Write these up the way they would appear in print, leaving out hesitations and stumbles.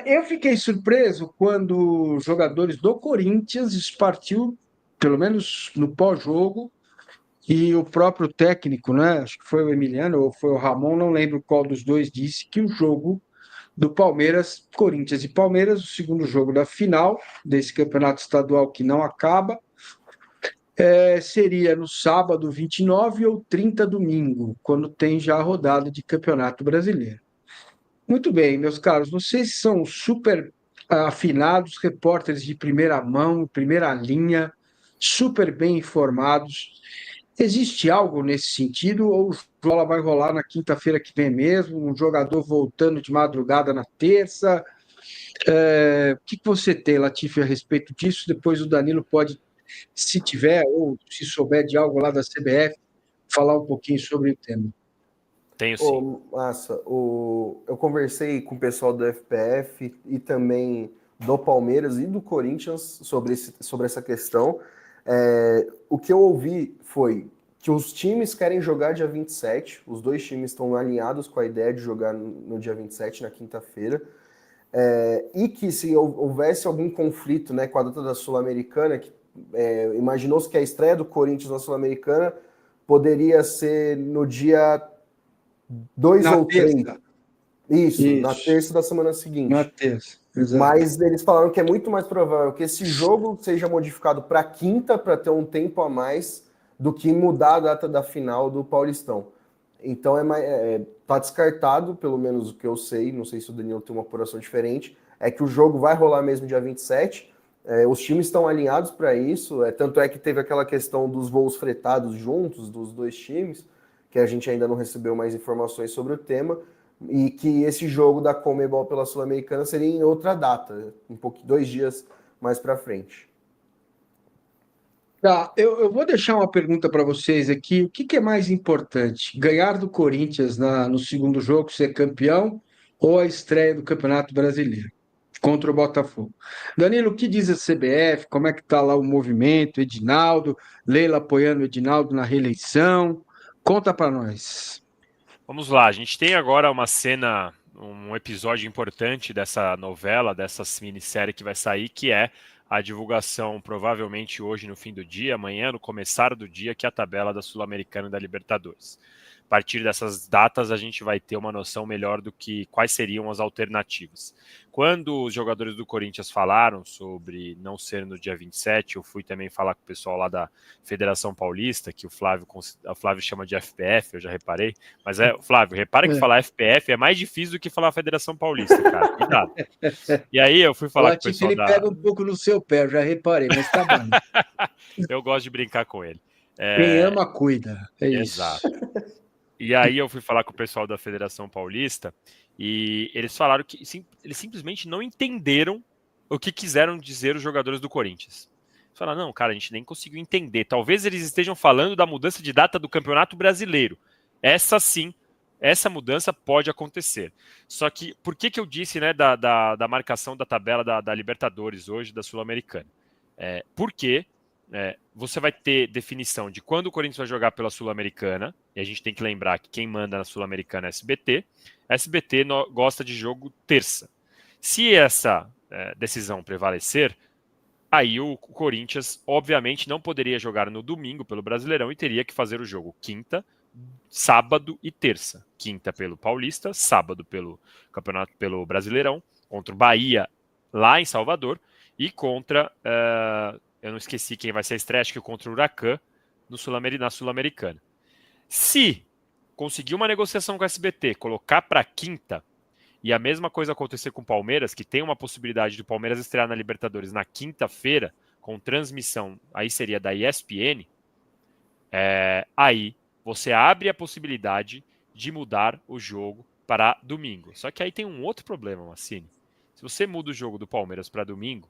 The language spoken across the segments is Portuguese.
Eu fiquei surpreso quando os jogadores do Corinthians partiu, pelo menos no pós-jogo, e o próprio técnico, né? Acho que foi o Emiliano ou foi o Ramon, não lembro qual dos dois, disse que o jogo do Palmeiras, Corinthians e Palmeiras, o segundo jogo da final desse campeonato estadual que não acaba, seria no sábado 29 ou 30 domingo, quando tem já a rodada de Campeonato Brasileiro. Muito bem, meus caros, vocês são super afinados, repórteres de primeira mão, primeira linha, super bem informados. Existe algo nesse sentido ou o bola vai rolar na quinta-feira que vem mesmo, um jogador voltando de madrugada na terça? O que você tem, Latifi, a respeito disso? Depois o Danilo pode, se tiver ou se souber de algo lá da CBF, falar um pouquinho sobre o tema. Tenho sim. Massa, eu conversei com o pessoal do FPF e também do Palmeiras e do Corinthians sobre essa questão. O que eu ouvi foi que os times querem jogar dia 27, os dois times estão alinhados com a ideia de jogar no dia 27, na quinta-feira, e que se houvesse algum conflito, né, com a data da Sul-Americana, imaginou-se que a estreia do Corinthians na Sul-Americana poderia ser no dia 2 ou 3. Isso, na terça da semana seguinte. Na terça, exato. Mas eles falaram que é muito mais provável que esse jogo seja modificado para quinta, para ter um tempo a mais, do que mudar a data da final do Paulistão. Então tá descartado, pelo menos o que eu sei, não sei se o Danilo tem uma apuração diferente, é que o jogo vai rolar mesmo dia 27. Os times estão alinhados para isso, tanto é que teve aquela questão dos voos fretados juntos, dos dois times, que a gente ainda não recebeu mais informações sobre o tema, e que esse jogo da Conmebol pela Sul-Americana seria em outra data, 2 dias mais para frente. Tá, eu vou deixar uma pergunta para vocês aqui. O que é mais importante? Ganhar do Corinthians no segundo jogo, ser campeão, ou a estreia do Campeonato Brasileiro contra o Botafogo? Danilo, o que diz a CBF? Como é que está lá o movimento? Edinaldo, Leila apoiando o Edinaldo na reeleição. Conta para nós. Vamos lá, a gente tem agora uma cena, um episódio importante dessa novela, dessa minissérie que vai sair, que é a divulgação, provavelmente hoje no fim do dia, amanhã, no começar do dia, que é a tabela da Sul-Americana e da Libertadores. A partir dessas datas, a gente vai ter uma noção melhor do que quais seriam as alternativas. Quando os jogadores do Corinthians falaram sobre não ser no dia 27, eu fui também falar com o pessoal lá da Federação Paulista, que o Flávio chama de FPF, eu já reparei. Mas, Flávio, repara que falar FPF é mais difícil do que falar Federação Paulista, cara. Cuidado. E aí eu fui falar com o pessoal ele pega um pouco no seu pé, eu já reparei, mas tá bom. Eu gosto de brincar com ele. Quem ama, cuida. É isso. Exato. E aí eu fui falar com o pessoal da Federação Paulista e eles falaram que eles simplesmente não entenderam o que quiseram dizer os jogadores do Corinthians. Eles falaram, não, cara, a gente nem conseguiu entender. Talvez eles estejam falando da mudança de data do Campeonato Brasileiro. Essa sim, essa mudança pode acontecer. Só que, por que eu disse, né, da marcação da tabela da Libertadores hoje, da Sul-Americana? Porque você vai ter definição de quando o Corinthians vai jogar pela Sul-Americana, e a gente tem que lembrar que quem manda na Sul-Americana é a SBT. A SBT gosta de jogo terça. Se essa decisão prevalecer, aí o Corinthians, obviamente, não poderia jogar no domingo pelo Brasileirão e teria que fazer o jogo quinta, sábado e terça. Quinta pelo Paulista, sábado pelo Campeonato, pelo Brasileirão, contra o Bahia lá em Salvador, e contra... eu não esqueci quem vai ser a estreia, acho que contra o Huracan na Sul-Americana. Se conseguir uma negociação com a SBT, colocar para quinta, e a mesma coisa acontecer com o Palmeiras, que tem uma possibilidade do Palmeiras estrear na Libertadores na quinta-feira, com transmissão, aí seria da ESPN, aí você abre a possibilidade de mudar o jogo para domingo. Só que aí tem um outro problema, Massini. Se você muda o jogo do Palmeiras para domingo,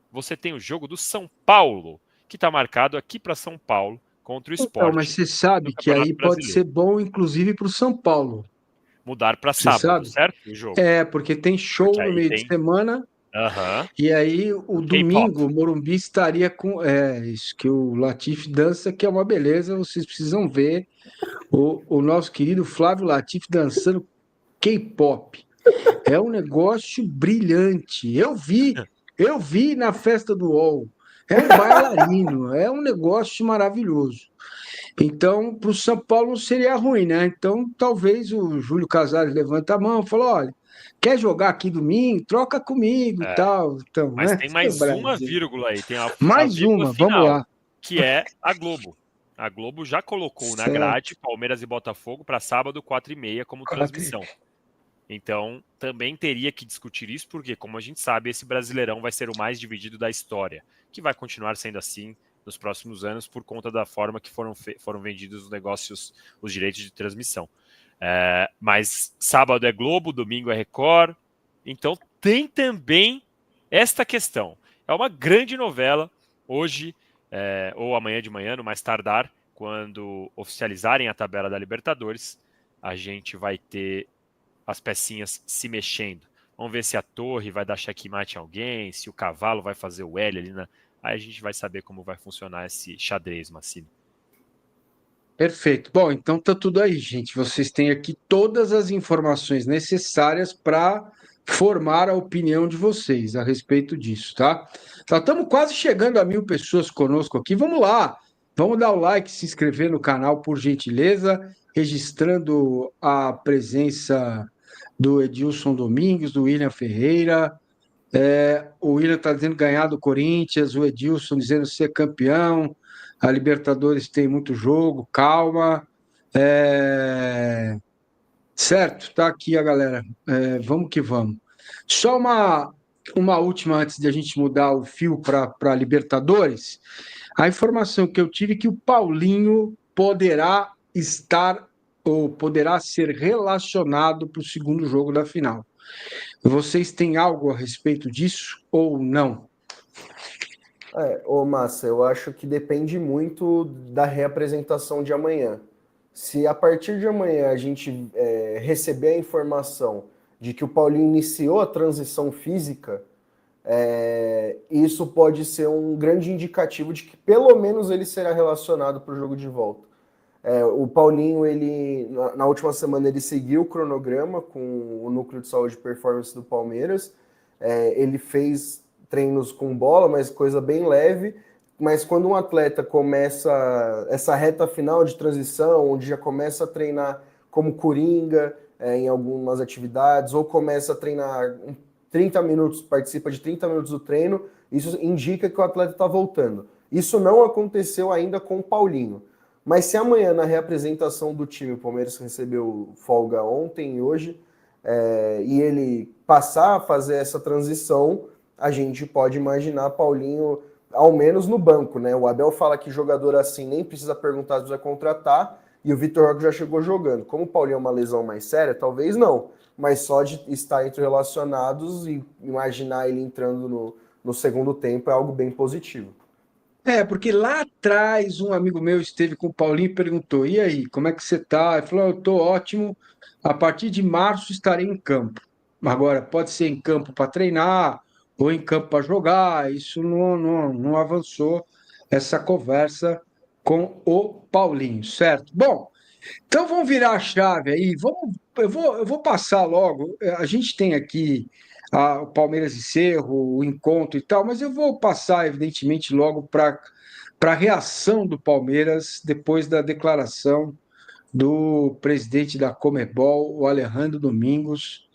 você tem o jogo do São Paulo, que está marcado aqui para São Paulo, contra o Sport. Então, mas você sabe que aí pode ser bom, inclusive, para o São Paulo. Mudar para sábado, certo? O jogo. Porque tem show no meio de semana. E aí, o domingo, o Morumbi estaria com... isso que o Latifi dança, que é uma beleza. Vocês precisam ver o nosso querido Flávio Latifi dançando K-pop. É um negócio brilhante. Eu vi na festa do UOL. É um bailarino, é um negócio maravilhoso. Então, para o São Paulo não seria ruim, né? Então, talvez o Júlio Casares levanta a mão e fala: olha, quer jogar aqui domingo? Troca comigo, É, tal. Então, mas né? tem O mais uma Brasil. vírgula aí, tem a Mais vírgula uma, vamos final, lá. que é a Globo. A Globo já colocou na grade Certo. Palmeiras e Botafogo para sábado 4h30 como Quatro. transmissão. Então, também teria que discutir isso, porque, como a gente sabe, esse Brasileirão vai ser o mais dividido da história, que vai continuar sendo assim nos próximos anos por conta da forma que foram vendidos os negócios, os direitos de transmissão. Mas sábado é Globo, domingo é Record, então tem também esta questão. É uma grande novela, hoje ou amanhã de manhã, no mais tardar, quando oficializarem a tabela da Libertadores, a gente vai ter as pecinhas se mexendo. Vamos ver se a torre vai dar checkmate em alguém, se o cavalo vai fazer o L ali na. Aí a gente vai saber como vai funcionar esse xadrez, Massini. Perfeito. Bom, então tá tudo aí, gente. Vocês têm aqui todas as informações necessárias para formar a opinião de vocês a respeito disso, tá? Estamos quase chegando a 1.000 pessoas conosco aqui. Vamos lá, vamos dar o like, se inscrever no canal, por gentileza, registrando a presença do Edilson Domingues, do William Ferreira. O William está dizendo ganhar do Corinthians, o Edilson dizendo ser campeão. A Libertadores tem muito jogo, calma. É, Certo, tá aqui a galera. Vamos que vamos. Só uma última antes de a gente mudar o fio para Libertadores. A informação que eu tive é que o Paulinho poderá estar ou poderá ser relacionado para o segundo jogo da final. Vocês têm algo a respeito disso ou não? Ô Massa, eu acho que depende muito da reapresentação de amanhã. Se a partir de amanhã a gente receber a informação de que o Paulinho iniciou a transição física, isso pode ser um grande indicativo de que pelo menos ele será relacionado para o jogo de volta. O Paulinho, ele na última semana, ele seguiu o cronograma com o Núcleo de Saúde e Performance do Palmeiras. Ele fez treinos com bola, mas coisa bem leve. Mas quando um atleta começa essa reta final de transição, onde já começa a treinar como coringa em algumas atividades, ou começa a treinar 30 minutos, participa de 30 minutos do treino, isso indica que o atleta está voltando. Isso não aconteceu ainda com o Paulinho. Mas se amanhã, na reapresentação do time, o Palmeiras recebeu folga ontem e hoje, e ele passar a fazer essa transição, a gente pode imaginar Paulinho, ao menos no banco, né? O Abel fala que jogador assim nem precisa perguntar se precisa contratar, e o Vitor Roque já chegou jogando. Como o Paulinho é uma lesão mais séria, talvez não, mas só de estar entre relacionados e imaginar ele entrando no segundo tempo é algo bem positivo. Porque lá atrás um amigo meu esteve com o Paulinho e perguntou: e aí, como é que você está? Ele falou: eu estou ótimo, a partir de março estarei em campo. Agora, pode ser em campo para treinar ou em campo para jogar, isso não avançou essa conversa com o Paulinho, certo? Bom, então vamos virar a chave aí. Eu vou passar logo. A gente tem aqui o Palmeiras e Cerro, o encontro e tal, mas eu vou passar, evidentemente, logo para a reação do Palmeiras depois da declaração do presidente da Comebol, o Alejandro Domingos,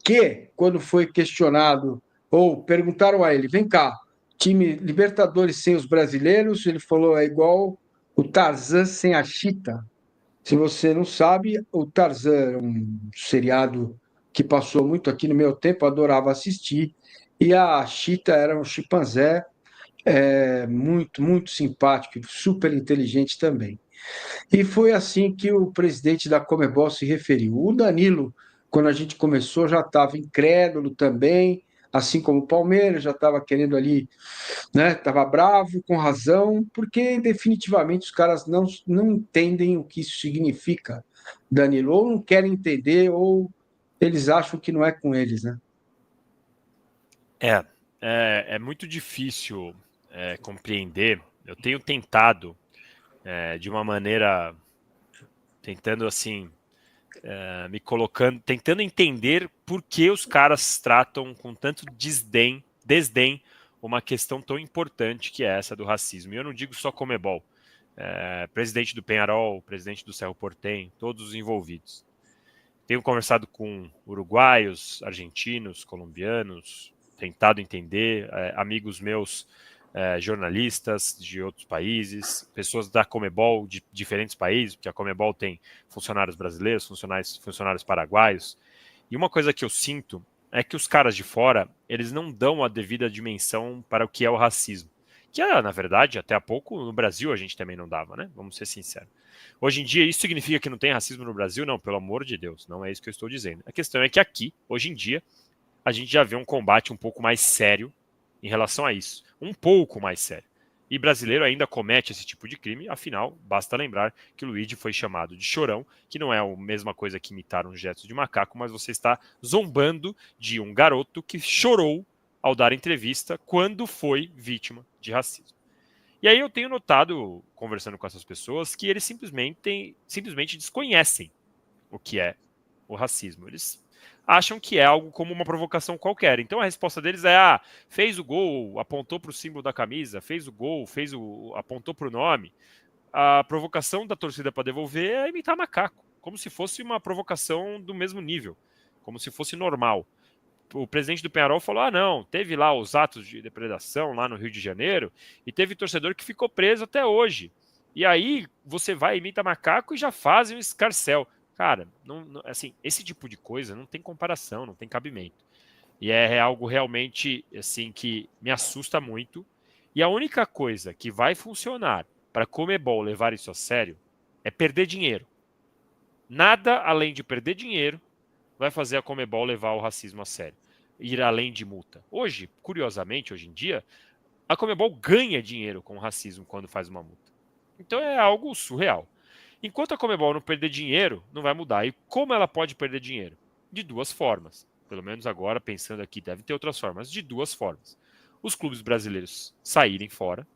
que, quando foi questionado, ou perguntaram a ele, vem cá, time Libertadores sem os brasileiros, ele falou, é igual o Tarzan sem a Chita. Se você não sabe, o Tarzan é um seriado que passou muito aqui no meu tempo, eu adorava assistir, e a Chita era um chimpanzé muito, muito simpático, super inteligente também. E foi assim que o presidente da Comebol se referiu. O Danilo, quando a gente começou, já estava incrédulo também, assim como o Palmeiras, já estava querendo ali, né? Estava bravo, com razão, porque definitivamente os caras não entendem o que isso significa, Danilo, ou não querem entender, ou eles acham que não é com eles, né? É muito difícil compreender. Eu tenho tentado de uma maneira, tentando assim me colocando, tentando entender por que os caras tratam com tanto desdém uma questão tão importante que é essa do racismo. E eu não digo só Comebol, presidente do Peñarol, presidente do Cerro Porteño, todos os envolvidos. Tenho conversado com uruguaios, argentinos, colombianos, tentado entender, amigos meus, jornalistas de outros países, pessoas da Comebol de diferentes países, porque a Comebol tem funcionários brasileiros, funcionários paraguaios. E uma coisa que eu sinto é que os caras de fora, eles não dão a devida dimensão para o que é o racismo. Que, na verdade, até há pouco, no Brasil a gente também não dava, né? Vamos ser sinceros. Hoje em dia, isso significa que não tem racismo no Brasil? Não, pelo amor de Deus, não é isso que eu estou dizendo. A questão é que aqui, hoje em dia, a gente já vê um combate um pouco mais sério em relação a isso. Um pouco mais sério. E brasileiro ainda comete esse tipo de crime, afinal, basta lembrar que o Luigi foi chamado de chorão, que não é a mesma coisa que imitar um gesto de macaco, mas você está zombando de um garoto que chorou ao dar entrevista quando foi vítima de racismo. E aí eu tenho notado, conversando com essas pessoas, que eles simplesmente desconhecem o que é o racismo. Eles acham que é algo como uma provocação qualquer. Então a resposta deles é: fez o gol, apontou para o símbolo da camisa, fez o gol, apontou para o nome. A provocação da torcida para devolver é imitar macaco, como se fosse uma provocação do mesmo nível, como se fosse normal. O presidente do Peñarol falou: não, teve lá os atos de depredação lá no Rio de Janeiro e teve torcedor que ficou preso até hoje. E aí você vai, imita macaco e já fazem um escarcéu. Cara, assim, esse tipo de coisa não tem comparação, não tem cabimento. E é algo realmente assim que me assusta muito. E a única coisa que vai funcionar para Comebol levar isso a sério é perder dinheiro. Nada além de perder dinheiro vai fazer a Comebol levar o racismo a sério, ir além de multa. Hoje, curiosamente, hoje em dia, a Comebol ganha dinheiro com o racismo quando faz uma multa. Então é algo surreal. Enquanto a Comebol não perder dinheiro, não vai mudar. E como ela pode perder dinheiro? De duas formas. Pelo menos agora, pensando aqui, deve ter outras formas. De duas formas. Os clubes brasileiros saírem fora,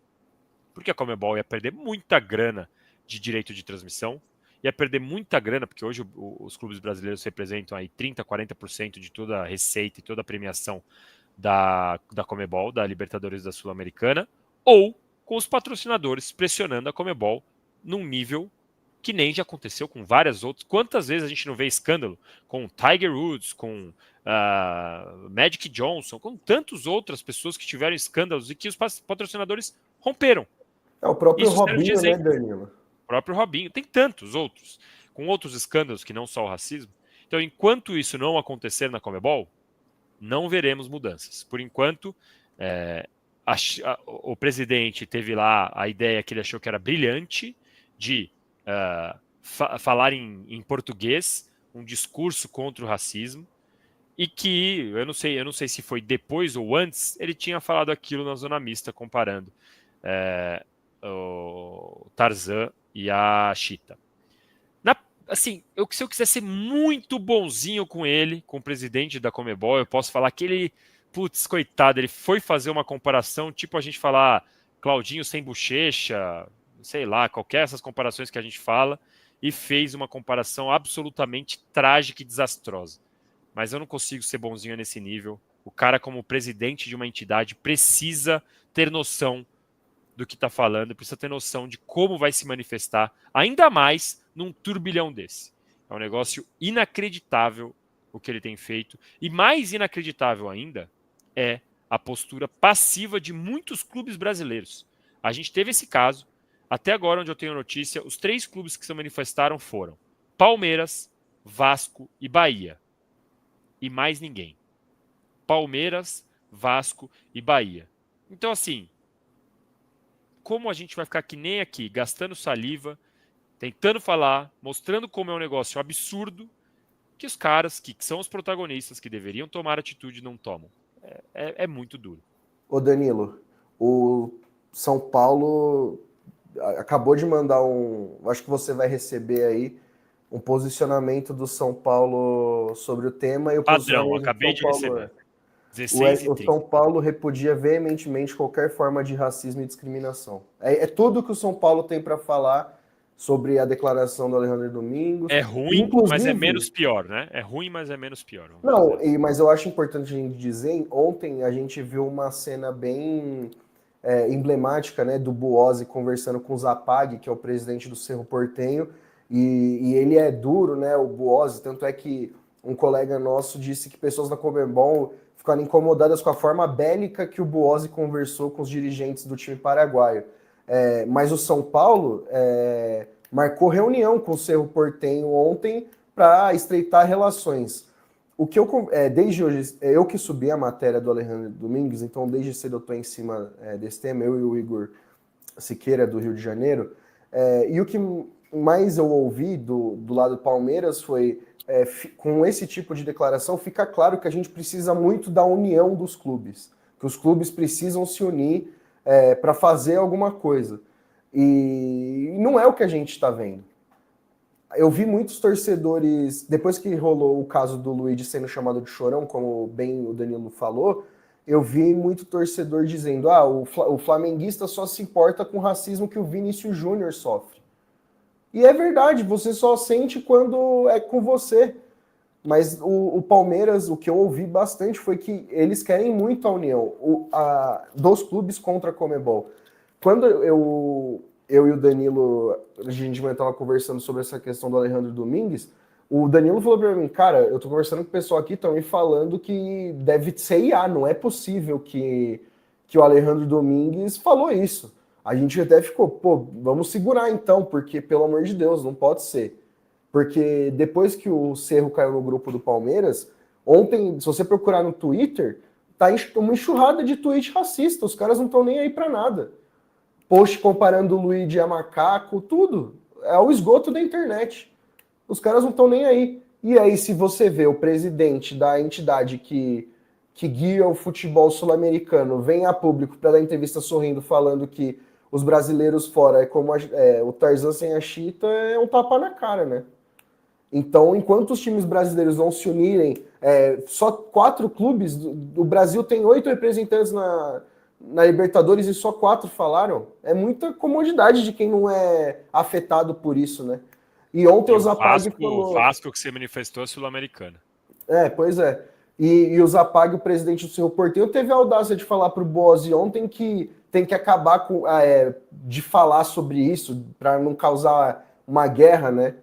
porque a Comebol ia perder muita grana de direito de transmissão, ia perder muita grana, porque hoje os clubes brasileiros representam aí 30%, 40% de toda a receita e toda a premiação da Comebol, da Libertadores da Sul-Americana, ou com os patrocinadores pressionando a Comebol num nível que nem já aconteceu com várias outras. Quantas vezes a gente não vê escândalo com Tiger Woods, com Magic Johnson, com tantas outras pessoas que tiveram escândalos e que os patrocinadores romperam. É o próprio Robinho, né, Danilo? O próprio Robinho. Tem tantos outros, com outros escândalos que não só o racismo. Então, enquanto isso não acontecer na Comebol, não veremos mudanças. Por enquanto, o presidente teve lá a ideia que ele achou que era brilhante de falar em português, um discurso contra o racismo, e que, eu não sei se foi depois ou antes, ele tinha falado aquilo na Zona Mista, comparando o Tarzan e a Cheetah. Assim, se eu quiser ser muito bonzinho com ele, com o presidente da Comebol, eu posso falar que ele, putz, coitado, ele foi fazer uma comparação, tipo a gente falar Claudinho sem bochecha, sei lá, qualquer dessas comparações que a gente fala, e fez uma comparação absolutamente trágica e desastrosa. Mas eu não consigo ser bonzinho nesse nível. O cara, como presidente de uma entidade, precisa ter noção do que está falando, precisa ter noção de como vai se manifestar, ainda mais num turbilhão desse. É um negócio inacreditável o que ele tem feito, e mais inacreditável ainda é a postura passiva de muitos clubes brasileiros. A gente teve esse caso, até agora onde eu tenho notícia, os 3 clubes que se manifestaram foram Palmeiras, Vasco e Bahia. E mais ninguém. Palmeiras, Vasco e Bahia. Então, assim, como a gente vai ficar que nem aqui, gastando saliva, tentando falar, mostrando como é um negócio absurdo, que os caras que são os protagonistas, que deveriam tomar atitude, não tomam. É muito duro. Ô Danilo, o São Paulo acabou de mandar acho que você vai receber aí um posicionamento do São Paulo sobre o tema. E o Padrão, acabei de receber. O São Paulo repudia veementemente qualquer forma de racismo e discriminação. É tudo que o São Paulo tem para falar sobre a declaração do Alejandro Domingos. É ruim, Inclusive, mas é menos pior, né? É ruim, mas é menos pior. Não, mas eu acho importante a gente dizer, ontem a gente viu uma cena bem emblemática, né, do Buozzi conversando com o Zapag, que é o presidente do Cerro Porteño, e ele é duro, né, o Buozzi, tanto é que um colega nosso disse que pessoas da Conmebol ficaram incomodadas com a forma bélica que o Buozzi conversou com os dirigentes do time paraguaio. Mas o São Paulo marcou reunião com o Cerro Porteño ontem para estreitar relações. O que desde hoje, eu que subi a matéria do Alejandro Domingos, então desde cedo eu estou em cima desse tema, eu e o Igor Siqueira, do Rio de Janeiro, e o que mais eu ouvi do lado do Palmeiras foi, com esse tipo de declaração, fica claro que a gente precisa muito da união dos clubes, que os clubes precisam se unir para fazer alguma coisa. E não é o que a gente está vendo. Eu vi muitos torcedores, depois que rolou o caso do Luigi sendo chamado de chorão, como bem o Danilo falou, eu vi muito torcedor dizendo, o flamenguista só se importa com o racismo que o Vinícius Júnior sofre. E é verdade, você só sente quando é com você. Mas o Palmeiras, o que eu ouvi bastante foi que eles querem muito a união dos clubes contra a Conmebol. Quando eu e o Danilo, a gente estava conversando sobre essa questão do Alejandro Domingues, o Danilo falou para mim, cara, eu tô conversando com o pessoal aqui, estão me falando que deve ser IA, não é possível que o Alejandro Domingues falou isso. A gente até ficou, vamos segurar então, porque, pelo amor de Deus, não pode ser. Porque depois que o Cerro caiu no grupo do Palmeiras, ontem, se você procurar no Twitter, tá uma enxurrada de tweet racista, os caras não estão nem aí para nada. Post comparando o Luigi a macaco, tudo. É o esgoto da internet. Os caras não estão nem aí. E aí, se você vê o presidente da entidade que guia o futebol sul-americano vem a público para dar entrevista sorrindo, falando que os brasileiros fora é como o Tarzan sem a Chita, é um tapa na cara, né? Então, enquanto os times brasileiros vão se unirem, só 4 clubes, o Brasil tem 8 representantes na Libertadores e só 4 falaram, é muita comodidade de quem não é afetado por isso, né? E ontem o Zapag falou... O Vasco que se manifestou é sul-americano. Pois é. E o Zapag, o presidente do Cerro Porteño, teve a audácia de falar para o Buozzi ontem que tem que acabar de falar sobre isso para não causar uma guerra, né?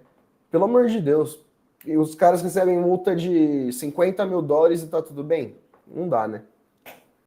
Pelo amor de Deus. E os caras recebem multa de $50 mil e tá tudo bem? Não dá, né?